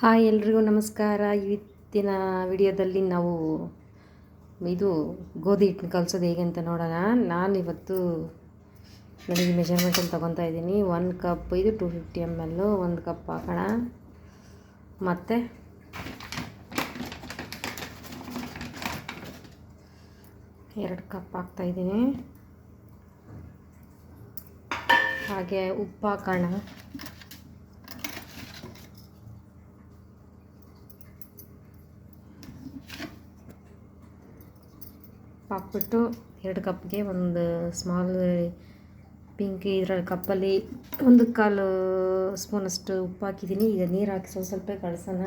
Hi ಎಲ್ರಿಗೂ ನಮಸ್ಕಾರ. ಇವತ್ತಿನ ವಿಡಿಯೋದಲ್ಲಿ ನಾವು ಇದು ಗೋಧಿ ಹಿಟ್ಟನ್ನ ಕಲಸೋದು ಹೇಗೆ ಅಂತ ನೋಡೋಣ. ನಾನಿವತ್ತು ನನಗೆ ಮೆಜರ್ಮೆಂಟಲ್ಲಿ ತೊಗೊತಾ ಇದ್ದೀನಿ. 1 ಕಪ್ ಇದು 250 ml 1 ಕಪ್ ಹಾಕೋಣ. ಮತ್ತು ಎರಡು ಕಪ್ ಹಾಕ್ತಾಯಿದ್ದೀನಿ. ಹಾಗೆ ಉಪ್ಪು ಹಾಕೋಣ. ಹಾಕ್ಬಿಟ್ಟು 2 ಕಪ್ಗೆ ಒಂದು ಸ್ಮಾಲ್ ಪಿಂಕ್ ಇದರಲ್ಲಿ ಕಪ್ಪಲ್ಲಿ 1/4 ಸ್ಪೂನಷ್ಟು ಉಪ್ಪು ಹಾಕಿದ್ದೀನಿ. ಈಗ ನೀರು ಹಾಕಿ ಸ್ವಲ್ಪ ಕಲಸೋಣ.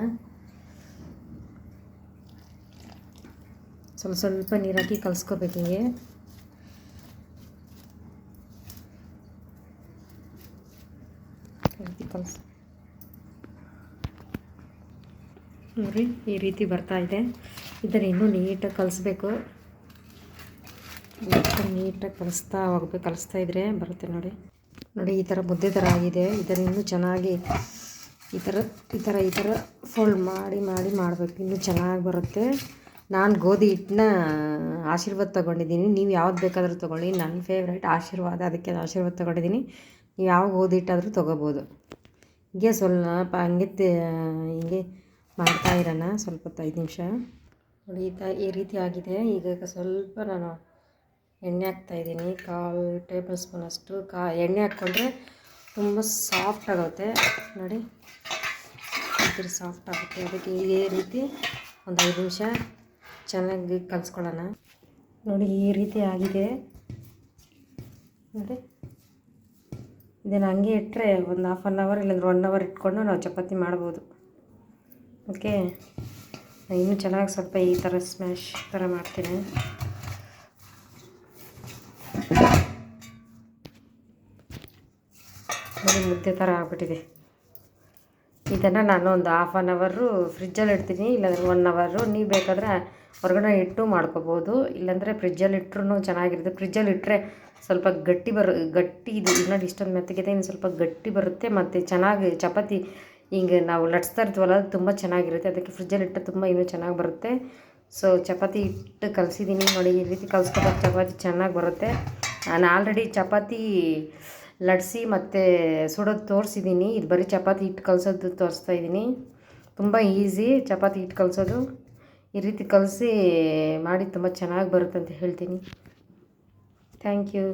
ಸ್ವಲ್ಪ ನೀರು ಹಾಕಿ ಕಲಿಸ್ಕೋಬೇಕು. ಹಿಂಗೆ ನೋಡಿ, ಈ ರೀತಿ ಬರ್ತಾ ಇದೆ. ಇದನ್ನು ಇನ್ನೂ ನೀಟಾಗಿ ಕಲಿಸ್ಬೇಕು. ನೀಟಾಗಿ ಕಲಿಸ್ತಾ ಇದ್ರೆ ಬರುತ್ತೆ. ನೋಡಿ ಈ ಥರ ಮುದ್ದೆ ಥರ ಆಗಿದೆ. ಇದನ್ನು ಇನ್ನೂ ಚೆನ್ನಾಗಿ ಈ ಥರ ಫೋಲ್ಡ್ ಮಾಡಿ ಮಾಡಬೇಕು. ಇನ್ನೂ ಚೆನ್ನಾಗಿ ಬರುತ್ತೆ. ನಾನು ಗೋಧಿ ಹಿಟ್ಟನ್ನ ಆಶೀರ್ವಾದ ತೊಗೊಂಡಿದ್ದೀನಿ. ನೀವು ಯಾವ್ದು ಬೇಕಾದರೂ ತೊಗೊಳ್ಳಿ. ನನ್ನ ಫೇವ್ರೇಟ್ ಆಶೀರ್ವಾದ, ಅದಕ್ಕೆ ಆಶೀರ್ವಾದ ತೊಗೊಂಡಿದ್ದೀನಿ. ನೀವು ಯಾವ ಗೋಧಿ ಹಿಟ್ಟಾದರೂ ತೊಗೋಬೋದು. ಹೀಗೆ ಸ್ವಲ್ಪ ಹಿಂಗೆ ಮಾಡ್ತಾ ಇರೋಣ ಸ್ವಲ್ಪ ಹೊತ್ತು, 5 ನಿಮಿಷ. ನೋಡಿ ಈ ರೀತಿ ಆಗಿದೆ. ಈಗ ಸ್ವಲ್ಪ ನಾನು ಎಣ್ಣೆ ಹಾಕ್ತಾಯಿದ್ದೀನಿ. 1/4 ಟೇಬಲ್ ಸ್ಪೂನಷ್ಟು ಎಣ್ಣೆ ಹಾಕ್ಕೊಂಡ್ರೆ ತುಂಬ ಸಾಫ್ಟ್ ಆಗುತ್ತೆ. ನೋಡಿ ಈ ಥರ ಸಾಫ್ಟ್ ಆಗುತ್ತೆ. ಅದಕ್ಕೆ ಈ ರೀತಿ ಒಂದು 5 ನಿಮಿಷ ಚೆನ್ನಾಗಿ ಕಲಿಸ್ಕೊಳ್ಳೋಣ. ನೋಡಿ ಈ ರೀತಿ ಆಗಿದೆ. ನೋಡಿ ಇದನ್ನು ಹಂಗೆ ಇಟ್ಟರೆ ಒಂದು 1/2 hour ಇಲ್ಲಾಂದ್ರೆ 1 hour ಇಟ್ಕೊಂಡು ನಾವು ಚಪಾತಿ ಮಾಡ್ಬೋದು. ಓಕೆ, ಇನ್ನೂ ಚೆನ್ನಾಗಿ ಸ್ವಲ್ಪ ಈ ಥರ ಸ್ಮ್ಯಾಶ್ ಥರ ಮಾಡ್ತೀನಿ. ನೋಡಿ ಮುದ್ದೆ ಥರ ಆಗ್ಬಿಟ್ಟಿದೆ. ಇದನ್ನು ನಾನು ಒಂದು 1/2 hour ಫ್ರಿಜ್ಜಲ್ಲಿ ಇಡ್ತೀನಿ, ಇಲ್ಲಾಂದರೆ 1 hour. ನೀವು ಬೇಕಾದರೆ ಹೊರಗಡೆ ಇಟ್ಟು ಮಾಡ್ಕೋಬೋದು, ಇಲ್ಲಾಂದರೆ ಫ್ರಿಜ್ಜಲ್ಲಿ ಇಟ್ಟರು ಚೆನ್ನಾಗಿರುತ್ತೆ. ಫ್ರಿಜ್ಜಲ್ಲಿ ಇಟ್ಟರೆ ಸ್ವಲ್ಪ ಗಟ್ಟಿ ಇದು ನೋಡಿ, ಇಷ್ಟೊಂದು ಮೆತ್ತಗಿದೆ. ಇನ್ನು ಸ್ವಲ್ಪ ಗಟ್ಟಿ ಬರುತ್ತೆ ಮತ್ತು ಚೆನ್ನಾಗಿ ಚಪಾತಿ ಹಿಂಗೆ ನಾವು ಲಟ್ಸ್ತಾ ಇರ್ತೀವಲ್ಲ, ಅದು ತುಂಬ ಚೆನ್ನಾಗಿರುತ್ತೆ. ಅದಕ್ಕೆ ಫ್ರಿಜ್ಜಲ್ಲಿ ಇಟ್ಟರೆ ತುಂಬ ಇನ್ನೂ ಚೆನ್ನಾಗಿ ಬರುತ್ತೆ. ಸೊ ಚಪಾತಿ ಹಿಟ್ಟು ಕಲಸಿದ್ದೀನಿ. ನೋಡಿ ಈ ರೀತಿ ಕಲಿಸ್ಕೊಬೇಕು, ಚಪಾತಿ ಚೆನ್ನಾಗಿ ಬರುತ್ತೆ. ನಾನು ಆಲ್ರೆಡಿ ಚಪಾತಿ ಲಟ್ಸಿ ಮತ್ತು ಸುಡೋದು ತೋರಿಸಿದ್ದೀನಿ. ಇದು ಬರೀ ಚಪಾತಿ ಹಿಟ್ಟು ಕಲಸೋದು ತೋರಿಸ್ತಾ ಇದ್ದೀನಿ. ತುಂಬ ಈಸಿ ಚಪಾತಿ ಹಿಟ್ಟು ಕಲಸೋದು. ಈ ರೀತಿ ಕಲಸಿ ಮಾಡಿ ತುಂಬ ಚೆನ್ನಾಗಿ ಬರುತ್ತೆ ಅಂತ ಹೇಳ್ತೀನಿ. Thank you.